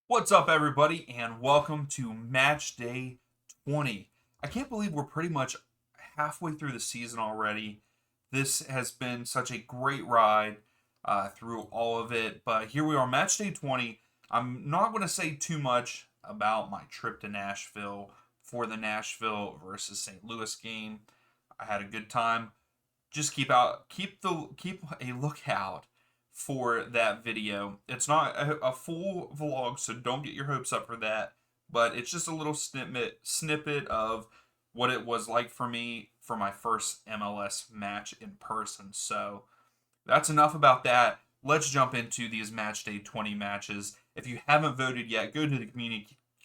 What's up, everybody, and welcome to Match Day 20. I can't believe we're pretty much halfway through the season already. This has been such a great ride through all of it, but here we are, Match Day 20. I'm not going to say too much about my trip to Nashville for the Nashville versus St. Louis game. I had a good time. Just keep a lookout for that video. It's not a full vlog, so don't get your hopes up for that. But it's just a little snippet of what it was like for me for my first MLS match in person. So that's enough about that. Let's jump into these Match Day 20 matches. If you haven't voted yet, go to the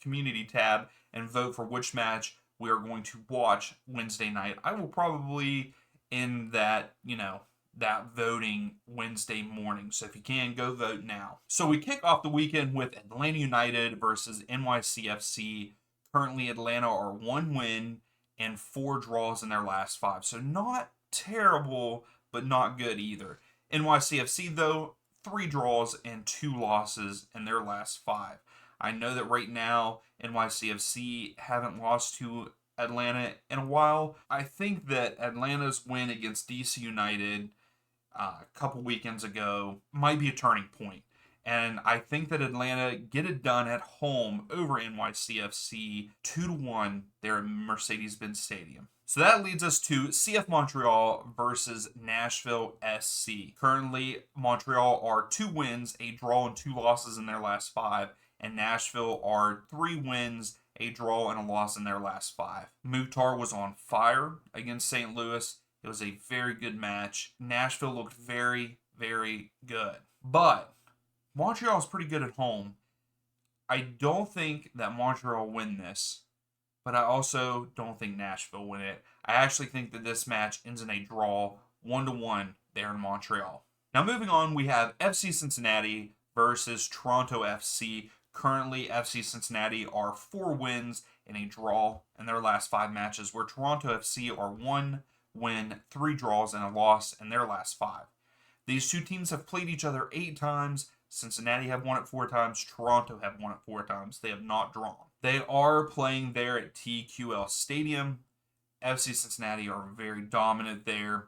community tab and vote for which match we are going to watch Wednesday night. I will probably end that voting Wednesday morning. So if you can, go vote now. So we kick off the weekend with Atlanta United versus NYCFC. Currently, Atlanta are 1 win and 4 draws in their last 5. So not terrible, but not good either. NYCFC, though, 3 draws and 2 losses in their last 5. I know that right now NYCFC haven't lost to Atlanta in a while. I think that Atlanta's win against DC United a couple weekends ago might be a turning point. And I think that Atlanta get it done at home over NYCFC 2-1 there at Mercedes-Benz Stadium. So that leads us to CF Montreal versus Nashville SC. Currently, Montreal are 2 wins, a draw, and 2 losses in their last 5, and Nashville are 3 wins, a draw, and a loss in their last 5. Mukhtar was on fire against St. Louis. It was a very good match. Nashville looked very, very good. But Montreal is pretty good at home. I don't think that Montreal win this, but I also don't think Nashville win it. I actually think that this match ends in a draw, 1-1 there in Montreal. Now moving on, we have FC Cincinnati versus Toronto FC. Currently, FC Cincinnati are 4 wins and a draw in their last 5 matches, where Toronto FC are 1 win, 3 draws, and a loss in their last 5. These two teams have played each other 8 times. Cincinnati have won it 4 times. Toronto have won it 4 times. They have not drawn. They are playing there at TQL Stadium. FC Cincinnati are very dominant there.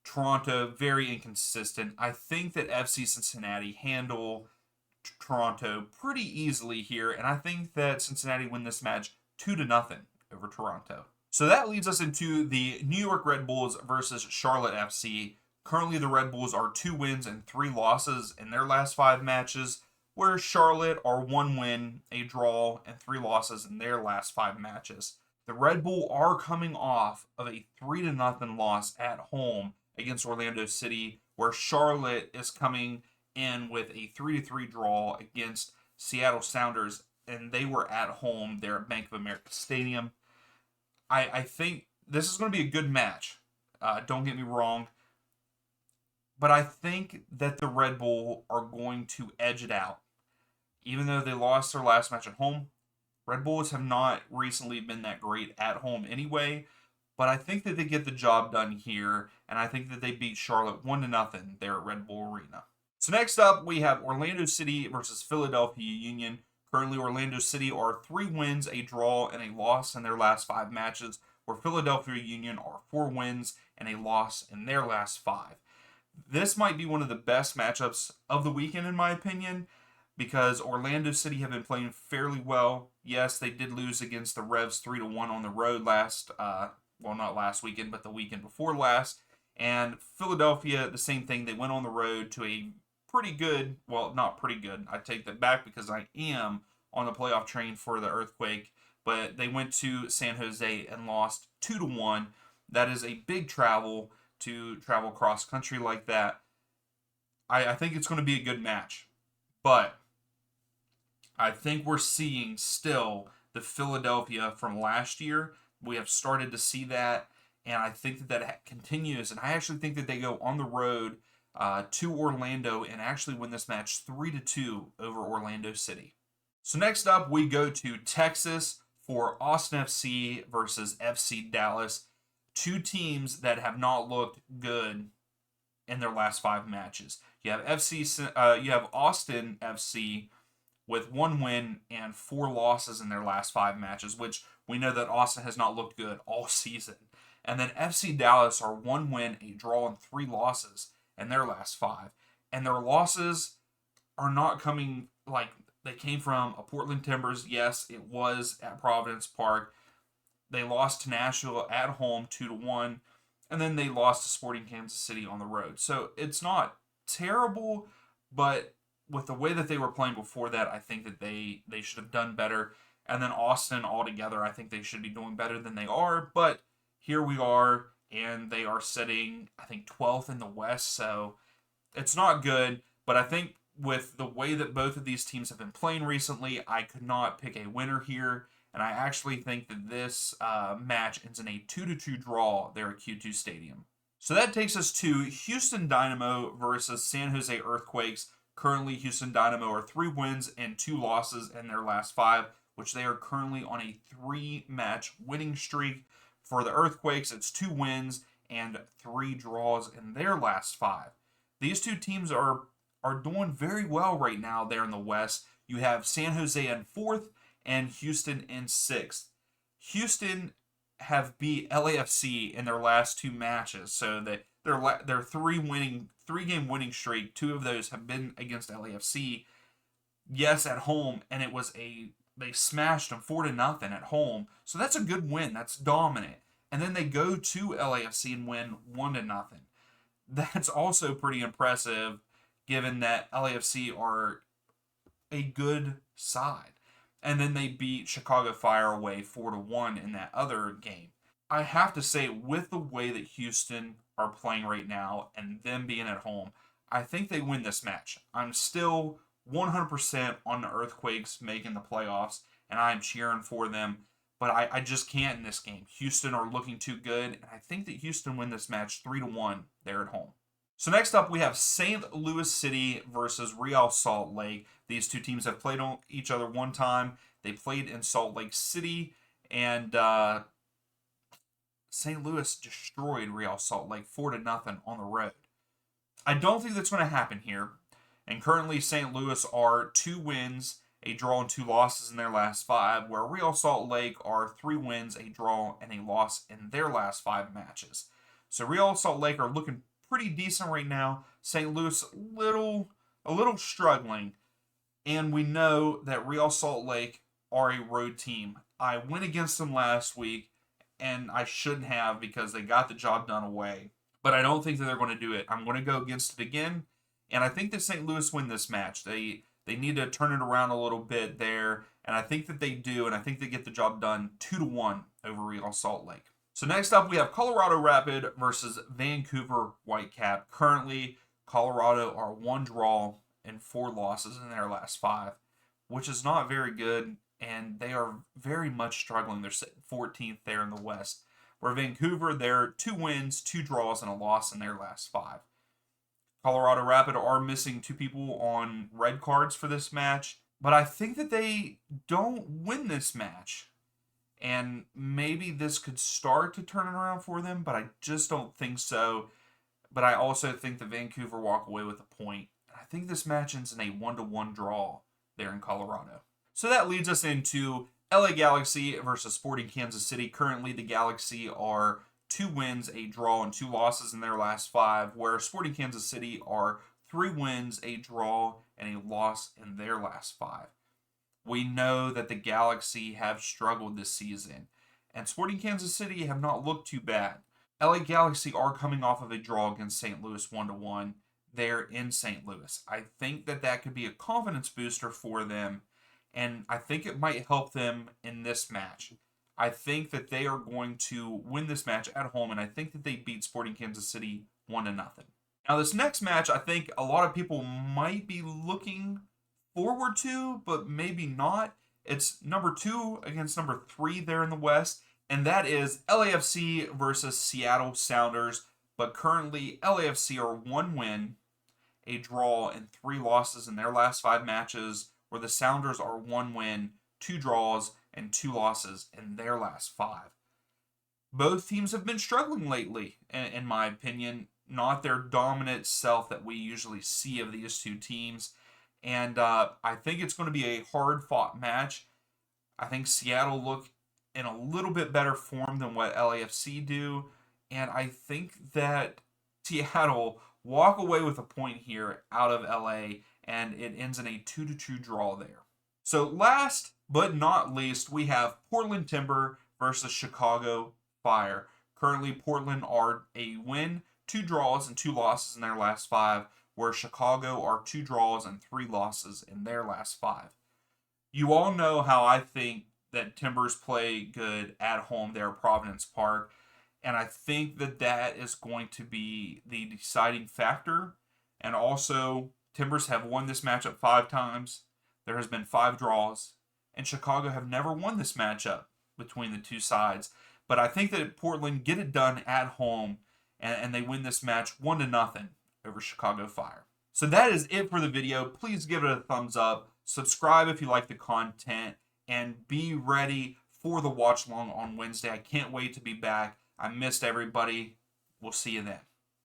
Toronto, very inconsistent. I think that FC Cincinnati handle Toronto pretty easily here, and I think that Cincinnati win this match 2-0 over Toronto. So that leads us into the New York Red Bulls versus Charlotte FC. Currently, the Red Bulls are 2 wins and 3 losses in their last 5 matches, where Charlotte are 1 win, a draw, and 3 losses in their last 5 matches. The Red Bull are coming off of a 3-0 loss at home against Orlando City, where Charlotte is coming in with a 3-3 draw against Seattle Sounders, and they were at home there at Bank of America Stadium. I think this is going to be a good match. Don't get me wrong. But I think that the Red Bull are going to edge it out. Even though they lost their last match at home, Red Bulls have not recently been that great at home anyway. But I think that they get the job done here, and I think that they beat Charlotte 1-0 there at Red Bull Arena. So next up, we have Orlando City versus Philadelphia Union. Currently, Orlando City are 3 wins, a draw, and a loss in their last 5 matches, where Philadelphia Union are 4 wins and a loss in their last 5. This might be one of the best matchups of the weekend, in my opinion, because Orlando City have been playing fairly well. Yes, they did lose against the Revs 3-1 on the road not last weekend, but the weekend before last. And Philadelphia, the same thing. They went on the road to a pretty good, well, not pretty good. I take that back because I am on the playoff train for the Earthquake. But they went to San Jose and lost 2-1. That is a big travel to travel cross country like that. I think it's going to be a good match. But I think we're seeing still the Philadelphia from last year. We have started to see that, and I think that continues. And I actually think that they go on the road to Orlando and actually win this match 3-2 over Orlando City. So next up, we go to Texas for Austin FC versus FC Dallas. 2 teams that have not looked good in their last 5 matches. You have Austin FC with 1 win and 4 losses in their last 5 matches, which we know that Austin has not looked good all season. And then FC Dallas are 1 win, a draw, and 3 losses in their last 5. And their losses are not coming like they came from a Portland Timbers. Yes, it was at Providence Park. They lost to Nashville at home 2-1, and then they lost to Sporting Kansas City on the road. So it's not terrible, but with the way that they were playing before that, I think that they should have done better. And then Austin altogether, I think they should be doing better than they are. But here we are, and they are sitting, I think, 12th in the West. So it's not good. But I think with the way that both of these teams have been playing recently, I could not pick a winner here. And I actually think that this match ends in a 2-2 draw there at Q2 Stadium. So that takes us to Houston Dynamo versus San Jose Earthquakes. Currently, Houston Dynamo are 3 wins and 2 losses in their last 5, which they are currently on a 3-match winning streak. For the Earthquakes, it's 2 wins and 3 draws in their last 5. These two teams are doing very well right now there in the West. You have San Jose in 4th and Houston in 6th. Houston have beat LAFC in their last 2 matches, so that their 3-game winning streak, 2 of those have been against LAFC. Yes, at home, and they smashed them 4-0 at home. So that's a good win. That's dominant. And then they go to LAFC and win 1-0. That's also pretty impressive, given that LAFC are a good side. And then they beat Chicago Fire away 4-1 in that other game. I have to say, with the way that Houston are playing right now and them being at home, I think they win this match. I'm still 100% on the Earthquakes making the playoffs, and I'm cheering for them. But I just can't in this game. Houston are looking too good, and I think that Houston win this match 3-1 there at home. So next up, we have St. Louis City versus Real Salt Lake. These two teams have played on each other one time. They played in Salt Lake City, and St. Louis destroyed Real Salt Lake 4-0 on the road. I don't think that's going to happen here. And currently, St. Louis are 2 wins, a draw, and 2 losses in their last 5, where Real Salt Lake are 3 wins, a draw, and a loss in their last 5 matches. So Real Salt Lake are looking pretty decent right now. St. Louis a little struggling, and we know that Real Salt Lake are a road team. I went against them last week, and I shouldn't have because they got the job done away. But I don't think that they're going to do it. I'm going to go against it again, and I think that St. Louis win this match. They need to turn it around a little bit there, and I think that they do, and I think they get the job done 2-1 over Real Salt Lake. So next up, we have Colorado Rapid versus Vancouver Whitecap. Currently, Colorado are 1 draw and 4 losses in their last 5, which is not very good, and they are very much struggling. They're sitting 14th there in the West. Where Vancouver, they're 2 wins, 2 draws, and a loss in their last 5. Colorado Rapid are missing 2 people on red cards for this match, but I think that they don't win this match. And maybe this could start to turn it around for them, but I just don't think so. But I also think that Vancouver walk away with a point. I think this match ends in a 1-1 draw there in Colorado. So that leads us into LA Galaxy versus Sporting Kansas City. Currently, the Galaxy are 2 wins, a draw, and 2 losses in their last 5, where Sporting Kansas City are 3 wins, a draw, and a loss in their last 5. We know that the Galaxy have struggled this season, and Sporting Kansas City have not looked too bad. LA Galaxy are coming off of a draw against St. Louis 1-1 there in St. Louis. I think that could be a confidence booster for them, and I think it might help them in this match. I think that they are going to win this match at home, and I think that they beat Sporting Kansas City 1-0. Now, this next match, I think a lot of people might be looking forward to, but maybe not. It's number 2 against number 3 there in the West, and that is LAFC versus Seattle Sounders. But currently, LAFC are 1 win, a draw, and 3 losses in their last 5 matches, where the Sounders are 1 win, 2 draws, and 2 losses in their last 5. Both teams have been struggling lately, in my opinion. Not their dominant self that we usually see of these two teams. And I think it's going to be a hard-fought match. I think Seattle look in a little bit better form than what LAFC do. And I think that Seattle walk away with a point here out of LA, and it ends in a 2-2 draw there. So last but not least, we have Portland Timber versus Chicago Fire. Currently, Portland are a win, 2 draws, and 2 losses in their last 5, where Chicago are 2 draws and 3 losses in their last 5. You all know how I think that Timbers play good at home there at Providence Park, and I think that that is going to be the deciding factor. And also, Timbers have won this matchup 5 times. There has been 5 draws, and Chicago have never won this matchup between the two sides. But I think that Portland get it done at home, and they win this match 1-0 over Chicago Fire. So that is it for the video. Please give it a thumbs up. Subscribe if you like the content, and be ready for the watch along on Wednesday. I can't wait to be back. I missed everybody. We'll see you then.